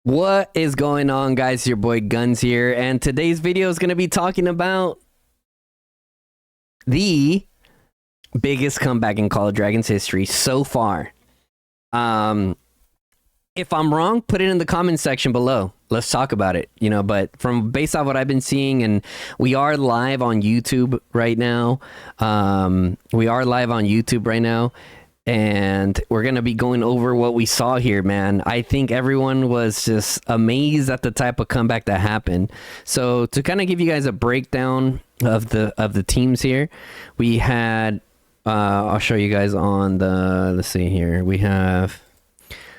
What is going on, guys? Your boy Guns here, and today's video is going to be talking about the biggest comeback in Call of Dragons history so far. If I'm wrong, put it in the comment section below. Let's talk about it, but based off what I've been seeing, and we are live on YouTube right now. And we're going to be going over what we saw here, man. I think everyone was just amazed at the type of comeback that happened. So to kind of give you guys a breakdown of the teams here, we had, I'll show you guys on the, let's see here. We have,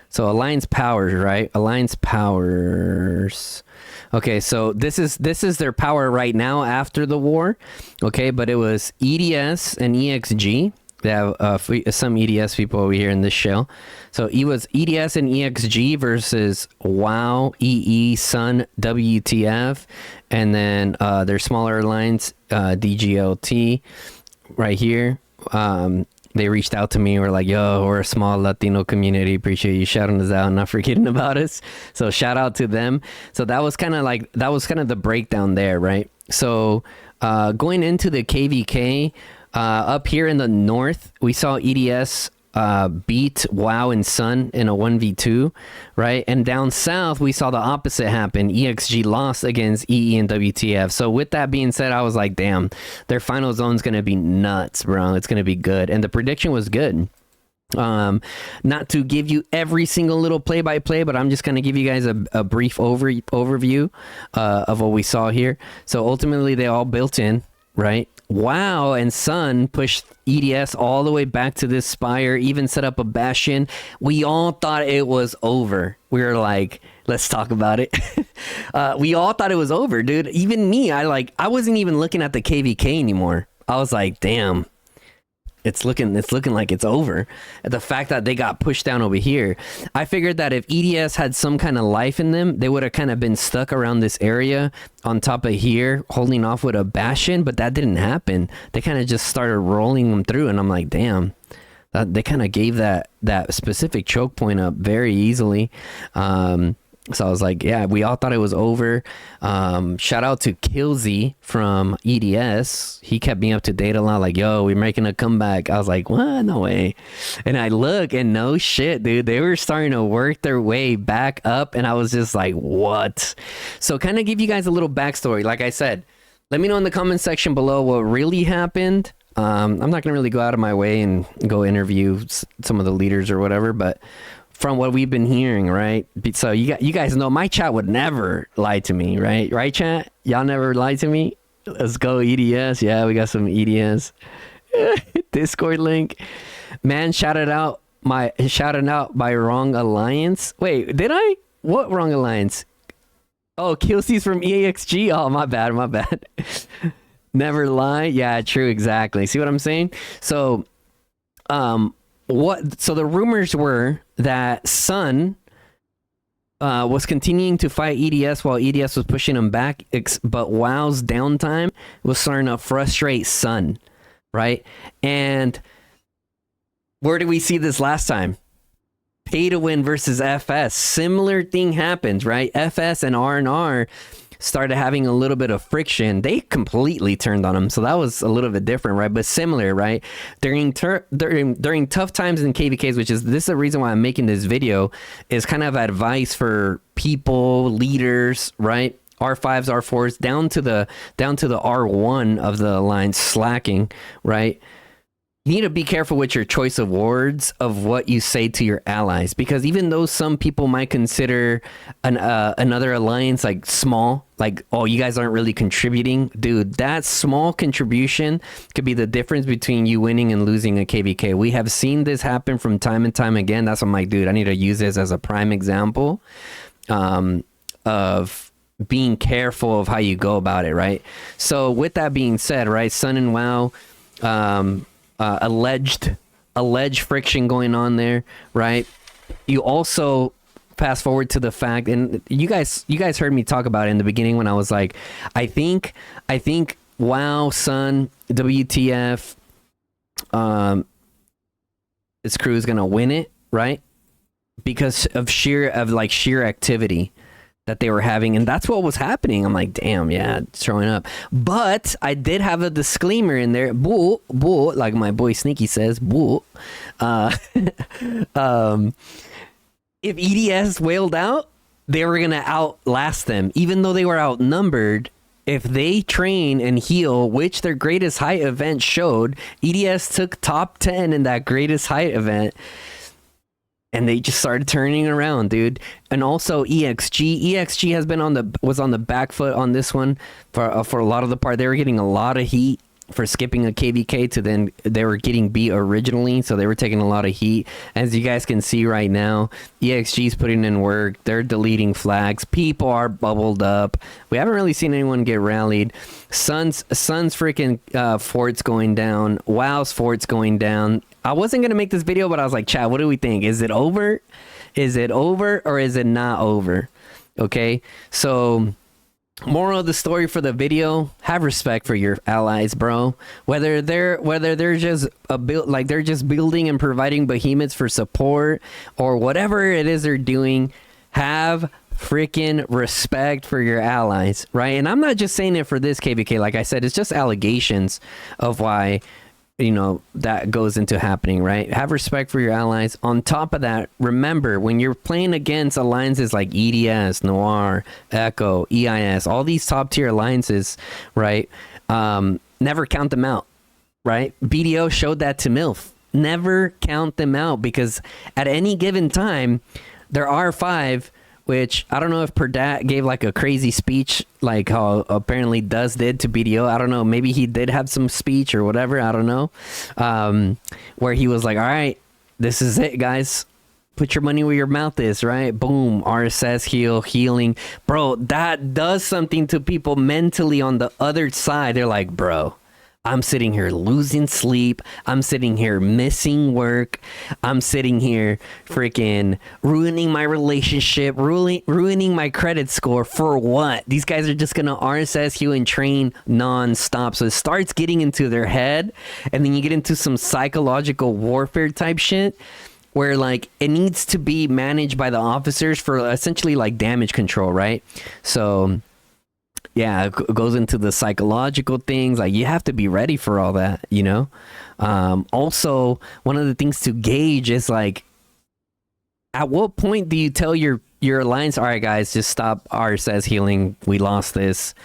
so Alliance Powers, right? Alliance Powers. Okay, so this is their power right now after the war. Okay, but it was EDS and EXG. They have some EDS people over here in this shell. So it was EDS and EXG versus WoW, EE, Sun, WTF, and then their smaller alliance, DGLT, right here. They reached out to me. We're like, yo, we're a small Latino community. Appreciate you shouting us out and not forgetting about us. So shout out to them. So that was kind of the breakdown there, right? So going into the KVK, up here in the north, we saw EDS beat WoW and Sun in a 1v2, right? And down south, we saw the opposite happen. EXG lost against EE and WTF. So with that being said, I was like, damn, their final zone's going to be nuts, bro. It's going to be good. And the prediction was good. Not to give you every single little play-by-play, but I'm just going to give you guys a brief overview of what we saw here. So ultimately, they all built in, right? WoW and Sun pushed EDS all the way back to this spire, even set up a bastion. We all thought it was over. We were like, let's talk about it. We all thought it was over, dude. Even me, I wasn't even looking at the KVK anymore. I was like, damn. It's looking like it's over. The fact that they got pushed down over here, I figured that if EDS had some kind of life in them, they would have kind of been stuck around this area on top of here, holding off with a bastion, but that didn't happen. They kind of just started rolling them through, and I'm like, damn. They kind of gave that specific choke point up very easily. So I was like, yeah, we all thought it was over. Shout out to Killzy from EDS. He kept me up to date a lot, like, yo, we're making a comeback. I was like, what? No way. And I look, and no shit, dude. They were starting to work their way back up, and I was just like, what? So kind of give you guys a little backstory. Like I said, let me know in the comment section below what really happened. I'm not going to really go out of my way and go interview some of the leaders or whatever, but from what we've been hearing, right? So you guys know my chat would never lie to me, right? Right, chat? Y'all never lie to me? Let's go EDS. Yeah, we got some EDS. Discord link. Man, shouting out my wrong alliance. Wait, did I? What wrong alliance? Oh, Killsy's from EXG. Oh, my bad. Never lie. Yeah, true, exactly. See what I'm saying? So, so the rumors were that Sun was continuing to fight EDS while EDS was pushing him back, but WoW's downtime was starting to frustrate Sun, right? And where did we see this last time? Pay to win versus FS. Similar thing happens, right? FS and R&R started having a little bit of friction. They completely turned on him, so that was a little bit different, right? But similar, right? During tough times in KVKs, which is the reason why I'm making this video, is kind of advice for people, leaders, right? R5s, R4s, down to the R1 of the line slacking, right? You need to be careful with your choice of words of what you say to your allies, because even though some people might consider another alliance like small, like, oh, you guys aren't really contributing, dude, that small contribution could be the difference between you winning and losing a KVK. We have seen this happen from time and time again. That's why I'm like, dude, I need to use this as a prime example of being careful of how you go about it, right? So with that being said, right, Sun and WoW, alleged friction going on there, right? You also fast forward to the fact, and you guys heard me talk about it in the beginning when I was like, I think WoW, Sun, WTF, this crew is gonna win it, right? because of sheer activity that they were having, and that's what was happening. I'm like, damn, yeah, it's showing up. But I did have a disclaimer in there, bull, like my boy Sneaky says, bull. If EDS wailed out, they were gonna outlast them, even though they were outnumbered. If they train and heal, which their greatest height event showed, EDS took top 10 in that greatest height event. And they just started turning around, dude. And also EXG has been was on the back foot on this one for a lot of the part. They were getting a lot of heat for skipping a KVK to then they were getting beat originally, so they were taking a lot of heat. As you guys can see right now, EXG's putting in work. They're deleting flags. People are bubbled up. We haven't really seen anyone get rallied. Sun's freaking fort's going down. WoW's fort's going down. I wasn't going to make this video, but I was like, chat, what do we think? Is it over? Is it over or is it not over? Okay, so moral of the story for the video: have respect for your allies, bro. Whether they're just they're just building and providing behemoths for support or whatever it is they're doing, have freaking respect for your allies, right? And I'm not just saying it for this KVK. Like I said, it's just allegations of why, you know, that goes into happening, right? Have respect for your allies. On top of that, remember, when you're playing against alliances like EDS, Noir, Echo, EIS, all these top tier alliances, right? Never count them out, right? BDO showed that to MILF. Never count them out, because at any given time, there are 5, which I don't know if Perdat gave like a crazy speech like how apparently Duz did to BDO. I don't know. Maybe he did have some speech or whatever. I don't know. Where he was like, all right, this is it, guys. Put your money where your mouth is, right? Boom. RSS healing. Bro, that does something to people mentally on the other side. They're like, bro, I'm sitting here losing sleep. I'm sitting here missing work. I'm sitting here freaking ruining my relationship, ruining my credit score for what? These guys are just going to RSS you and train non-stop. So it starts getting into their head, and then you get into some psychological warfare type shit where like it needs to be managed by the officers for essentially like damage control, right? So yeah, it goes into the psychological things. Like, you have to be ready for all that, you know? Also, one of the things to gauge is like, at what point do you tell your alliance, all right, guys, just stop RSS healing. We lost this.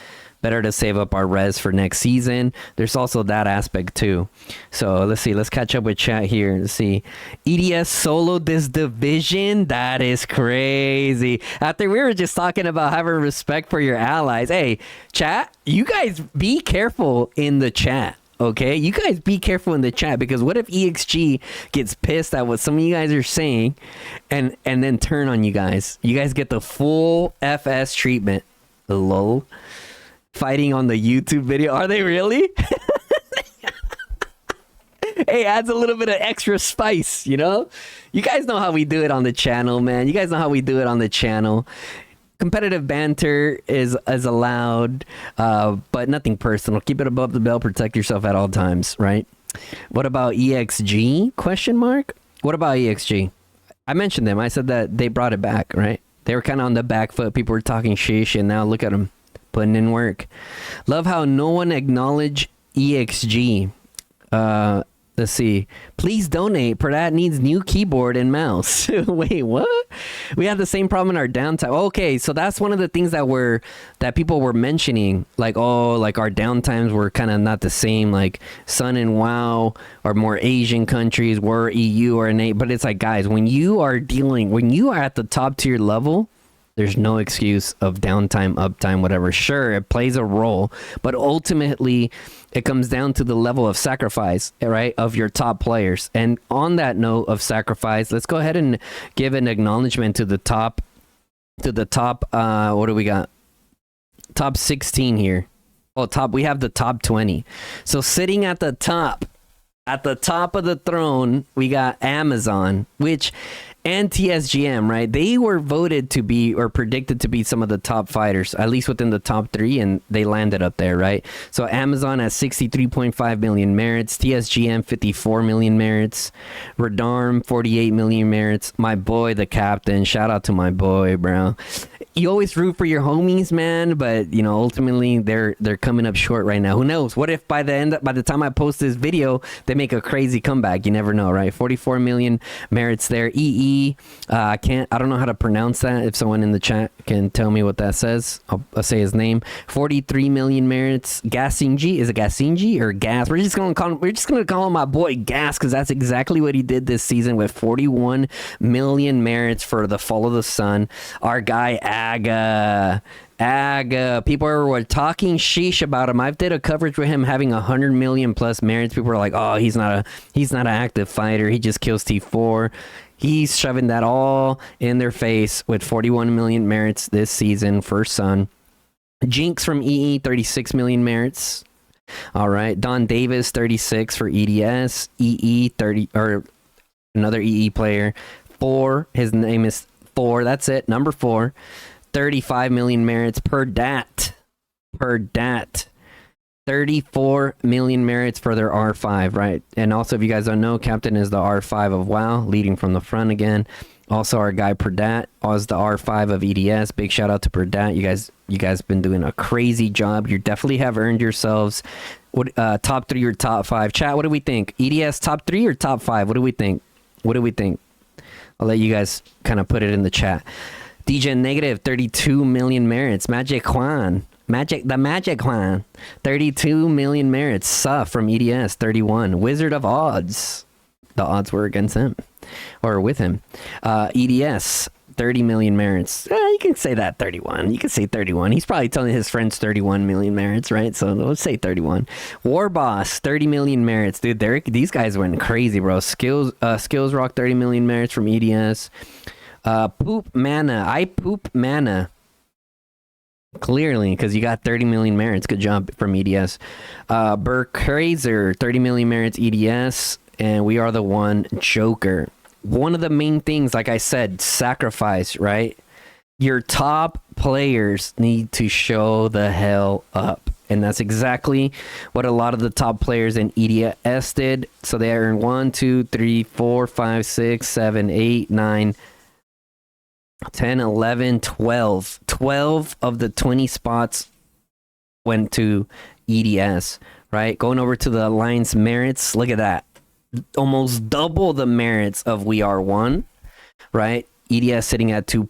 Better to save up our res for next season. There's also that aspect too. So let's see. Let's catch up with chat here. Let's see. EDS solo this division. That is crazy. After we were just talking about having respect for your allies. Hey, chat, you guys be careful in the chat. Okay, you guys be careful in the chat, because what if EXG gets pissed at what some of you guys are saying and then turn on you guys? You guys get the full FS treatment. Lol. Fighting on the YouTube video. Are they really? Hey, adds a little bit of extra spice, you know? You guys know how we do it on the channel, man. You guys know how we do it on the channel. Competitive banter is allowed, but nothing personal. Keep it above the belt. Protect yourself at all times, right? What about EXG? Question mark? What about EXG? I mentioned them. I said that they brought it back, right? They were kind of on the back foot. People were talking shish, and now look at them. Putting in work. Love how no one acknowledged EXG. Let's see. Please donate. Pradat needs new keyboard and mouse. Wait, what? We had the same problem in our downtime. Okay, so that's one of the things that people were mentioning. Like, oh, like our downtimes were kind of not the same. Like Sun and WoW are more Asian countries. We're EU or NA. But it's like, guys, when you are at the top tier level, there's no excuse of downtime, uptime, whatever. Sure, it plays a role, but ultimately it comes down to the level of sacrifice, right, of your top players. And on that note of sacrifice, let's go ahead and give an acknowledgement to the top, what do we got? Top 16 here. Oh, we have the top 20. So sitting at the top At the top of the throne, we got Amazon, which and TSGM, right? They were voted to be or predicted to be some of the top fighters, at least within the top 3, and they landed up there, right? So Amazon has 63.5 million merits, TSGM 54 million merits, Radarm 48 million merits. My boy, the captain, shout out to my boy, bro. You always root for your homies, man, but you know, ultimately they're coming up short right now. Who knows? What if by the time I post this video, they make a crazy comeback? You never know, right? 44 million merits there. I don't know how to pronounce that. If someone in the chat can tell me what that says, I'll say his name. 43 million merits. Gasinji, is it Gasinji or Gas? We're just gonna call him my boy Gas, because that's exactly what he did this season with 41 million merits for the Fall of the Sun. Our guy Aga, people were talking sheesh about him. I've did a coverage with him having 100 million plus merits. People are like, oh, he's not an active fighter, he just kills T4. He's shoving that all in their face with 41 million merits this season for Sun. Jinx from EE, 36 million merits. All right, Don Davis, 36 for EDS. EE 30, or another EE player, 4. His name is 4. That's it, number 4. 35 million merits per dat. 34 million merits for their R5, right? And also, if you guys don't know, Captain is the R5 of WoW, leading from the front again. Also, our guy Perdat is the R5 of EDS. Big shout out to Perdat. You guys been doing a crazy job. You definitely have earned yourselves top 3 or top 5. Chat, what do we think? EDS top 3 or top 5? What do we think? I'll let you guys kind of put it in the chat. DJ Negative, 32 million merits. Magic Juan, 32 million merits. Suff from EDS, 31. Wizard of Odds, the odds were against him, or with him. EDS, 30 million merits. You can say that 31. You can say 31. He's probably telling his friends 31 million merits, right? So let's say 31. War Boss, 30 million merits. Dude, these guys went crazy, bro. Skills Rock, 30 million merits from EDS. Poop Mana. I poop Mana. Clearly, because you got 30 million merits. Good job from EDS. Burke Krazer, 30 million merits EDS. And we are the one Joker. One of the main things, like I said, sacrifice, right? Your top players need to show the hell up. And that's exactly what a lot of the top players in EDS did. So they earned 1, 2, 3, 4, 5, 6, 7, 8, 9, 10, 11, 12. 12 of the 20 spots went to EDS, right? Going over to the Alliance merits, look at that. Almost double the merits of We Are One, right? EDS sitting at 2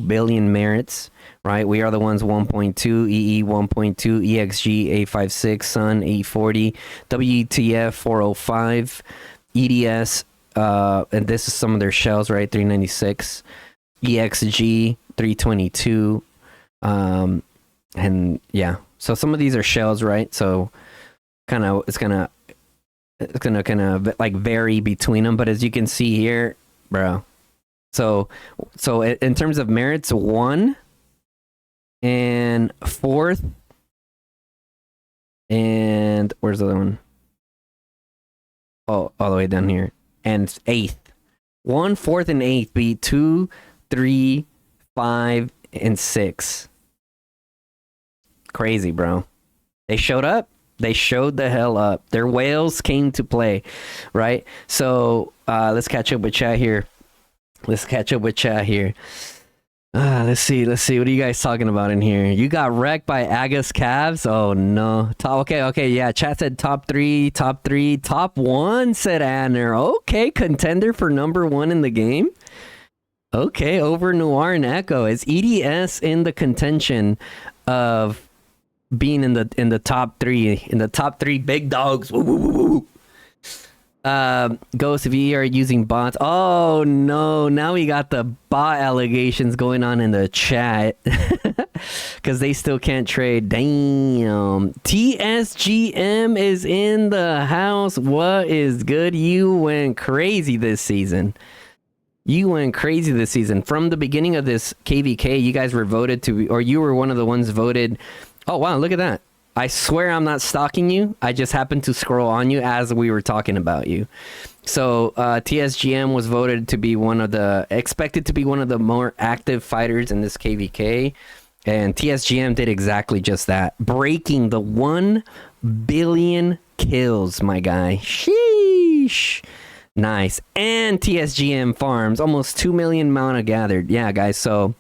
billion merits, right? We Are the Ones 1.2, EE 1.2, EXG 856, Sun 840, WTF 405, EDS, and this is some of their shells, right? 396. EXG 322, and yeah, so some of these are shells, right? So it's gonna kind of like vary between them, but as you can see here, bro, so in terms of merits, 1 and 4th, and where's the other one? Oh, all the way down here, and 8th. 1, 4th, and 8th beat 2, 3, 5, and 6. Crazy, bro. They showed up. They showed the hell up. Their whales came to play, right? So let's catch up with chat here. Let's see. What are you guys talking about in here? You got wrecked by Agus Cavs? Oh, no. Okay. Yeah, chat said top 3. Top 1, said Adner. Okay, contender for number 1 in the game. Okay, over Noir and Echo. Is EDS in the contention of being in the top 3? In the top 3 big dogs. Woo, woo, woo, woo. Ghost, if you are using bots. Oh no, now we got the bot allegations going on in the chat. Because they still can't trade. Damn. TSGM is in the house. What is good? You went crazy this season. From the beginning of this KVK, you guys were voted to, or you were one of the ones voted. Oh, wow, look at that. I swear I'm not stalking you. I just happened to scroll on you as we were talking about you. So TSGM was voted to be expected to be one of the more active fighters in this KVK. And TSGM did exactly just that, breaking the 1 billion kills, my guy. Sheesh. Nice. And TSGM farms almost 2 million mana gathered. Yeah, guys. So,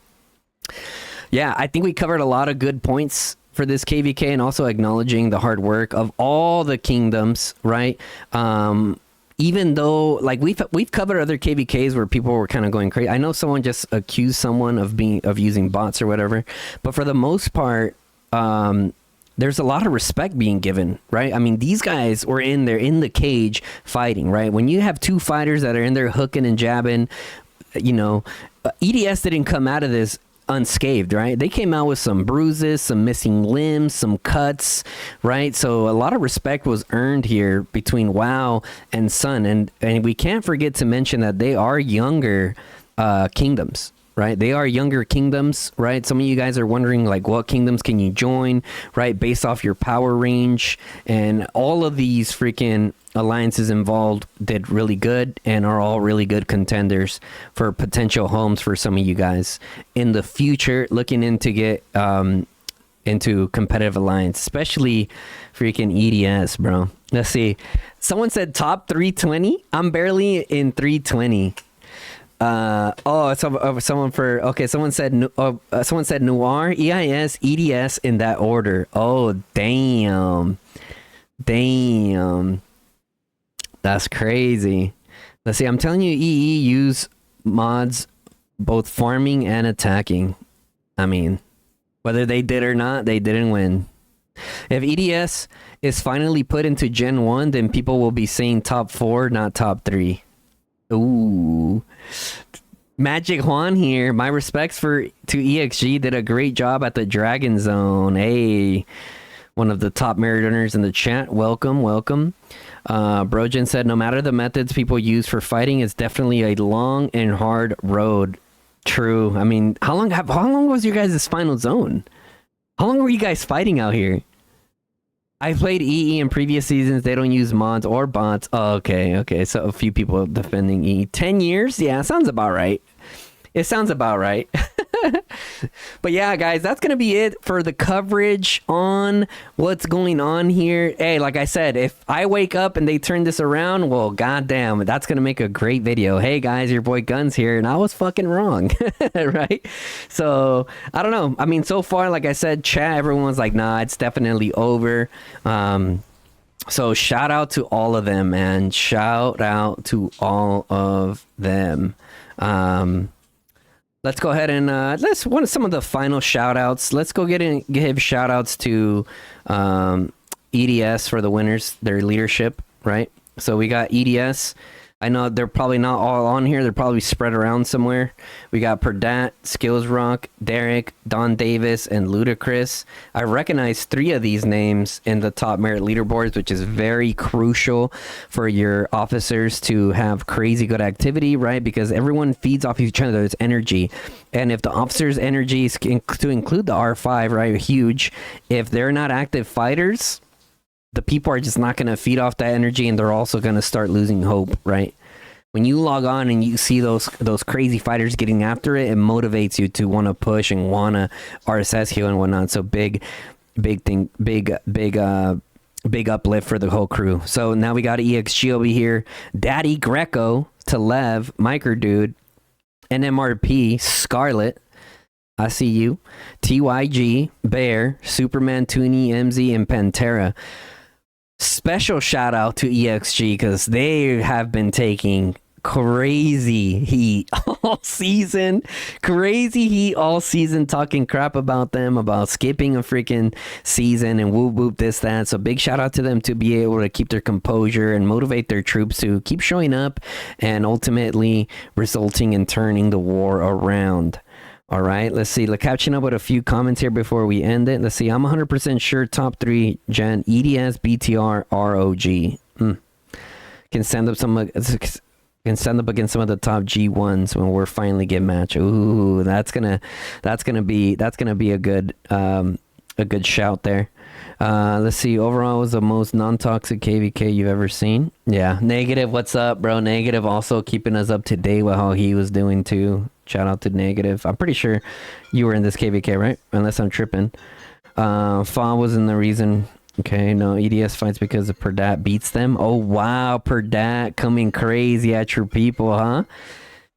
yeah, I think we covered a lot of good points for this KVK, and also acknowledging the hard work of all the kingdoms, right? Even though, like, we've covered other KVKs where people were kind of going crazy. I know someone just accused someone of using bots or whatever, but for the most part, there's a lot of respect being given, right? I mean, these guys were in the cage fighting, right? When you have two fighters that are in there hooking and jabbing, you know, EDS didn't come out of this unscathed, right? They came out with some bruises, some missing limbs, some cuts, right? So a lot of respect was earned here between WoW and Sun, and we can't forget to mention that they are younger kingdoms, right? They are younger kingdoms, right? Some of you guys are wondering, like, what kingdoms can you join, right? Based off your power range, and all of these freaking alliances involved did really good and are all really good contenders for potential homes for some of you guys in the future looking into get into competitive alliance, especially freaking EDS, bro. Let's see. Someone said top 320. I'm barely in 320. Someone said Noir, EIS, EDS in that order. Oh, damn. That's crazy. Let's see. I'm telling you, EE use mods both farming and attacking. I mean, whether they did or not, they didn't win. If EDS is finally put into Gen 1, then people will be saying top 4, not top 3. Ooh. Magic Juan here. My respects to EXG. Did a great job at the Dragon Zone. Hey, one of the top merit earners in the chat. Welcome. Brojan said, no matter the methods people use for fighting, it's definitely a long and hard road. True. I mean, how long was your guys' final zone? How long were you guys fighting out here? I played EE in previous seasons. They don't use mods or bots. Oh, okay. So a few people defending EE. 10 years? Yeah, sounds about right. It sounds about right. But yeah, guys, that's going to be it for the coverage on what's going on here. Hey, like I said, if I wake up and they turn this around, well, goddamn, that's going to make a great video. Hey, guys, your boy Guns here, and I was fucking wrong, right? So, I don't know. I mean, so far, like I said, chat, everyone's like, nah, it's definitely over. So shout out to all of them, man. Shout out to all of them. Let's go ahead and let's one of some of the final shout outs. Let's go give shout outs to EDS for the winners, their leadership, right? So we got EDS. I know they're probably not all on here. They're probably spread around somewhere. We got Perdat, Skills Rock, Derek, Don Davis, and Ludacris. I recognize 3 of these names in the top merit leaderboards, which is very crucial for your officers to have crazy good activity, right? Because everyone feeds off each other's energy. And if the officers' energy is to include the R5, right, huge. If they're not active fighters, the people are just not going to feed off that energy, and they're also going to start losing hope, right? When you log on and you see those crazy fighters getting after it, it motivates you to want to push and want to RSS heal and whatnot. So big uplift for the whole crew. So now we got EXG over here, Daddy Greco, Telev, Miker Dude, NMRP, Scarlet, I see you, TYG, Bear, Superman, Toonie, MZ, and Pantera. Special shout out to EXG because they have been taking crazy heat all season. Talking crap about them, about skipping a freaking season and whoop this, that. So big shout out to them to be able to keep their composure and motivate their troops to keep showing up and ultimately resulting in turning the war around. All right, let's see. Catching up with a few comments here before we end it. Let's see. I'm 100% sure top 3 Gen EDS, BTR, ROG. Can stand up against some of the top G1s when we're finally get match. Ooh, that's gonna be a good a good shout there. Let's see. Overall, was the most non-toxic KVK you've ever seen. Yeah. Negative, what's up, bro? Negative also keeping us up to date with how he was doing too. Shout out to Negative. I'm pretty sure you were in this KVK, right? Unless I'm tripping. Fa wasn't the reason. Okay, no, EDS fights because of Perdat beats them. Oh, wow. Perdat coming crazy at your people, huh?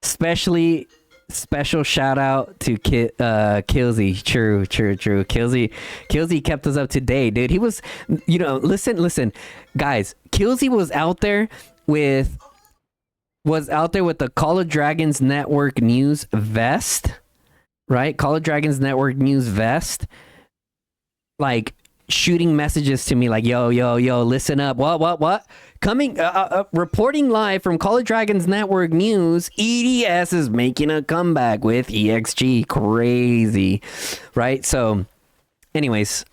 Special shout out to Killsy. True. Killsy kept us up to date, dude. He was, listen, guys. Killsy was out there with the Call of Dragons Network News vest, right? Call of Dragons Network News vest, like shooting messages to me like, yo, listen up. What? Coming, reporting live from Call of Dragons Network News, EDS is making a comeback with EXG. Crazy, right? So, anyways,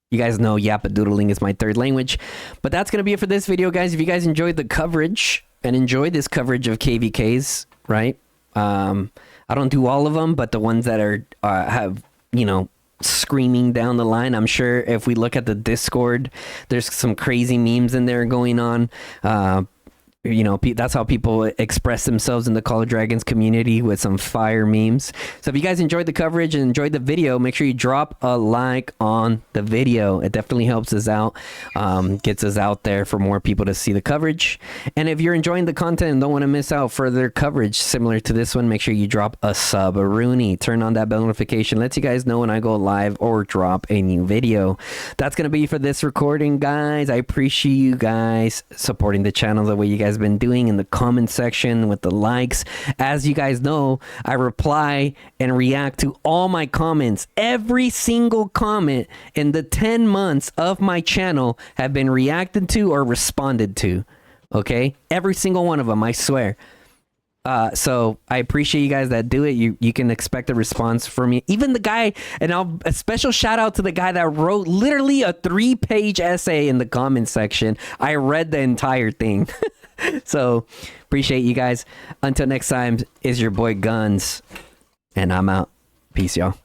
you guys know Yappadoodling is my third language. But that's going to be it for this video, guys. If you guys enjoyed the coverage and enjoyed this coverage of KVKs, right? I don't do all of them, but the ones that are have, screaming down the line. I'm sure if we look at the Discord, there's some crazy memes in there going on. That's how people express themselves in the Call of Dragons community, with some fire memes. So if you guys enjoyed the coverage and enjoyed the video, make sure you drop a like on the video. It definitely helps us out, gets us out there for more people to see the coverage. And if you're enjoying the content and don't want to miss out further coverage similar to this one, make sure you drop a sub-a-rooney. Turn on that bell notification, lets you guys know when I go live or drop a new video. That's going to be for this recording, guys. I appreciate you guys supporting the channel the way you guys been doing in the comment section with the likes. As you guys know, I reply and react to all my comments. Every single comment in the 10 months of my channel have been reacted to or responded to. Okay, every single one of them, I swear. So I appreciate you guys that do it. You can expect a response from me. Even the guy, and a special shout out to the guy that wrote literally a 3-page essay in the comment section. I read the entire thing. So appreciate you guys. Until next time, is your boy Guns, and I'm out. Peace, y'all.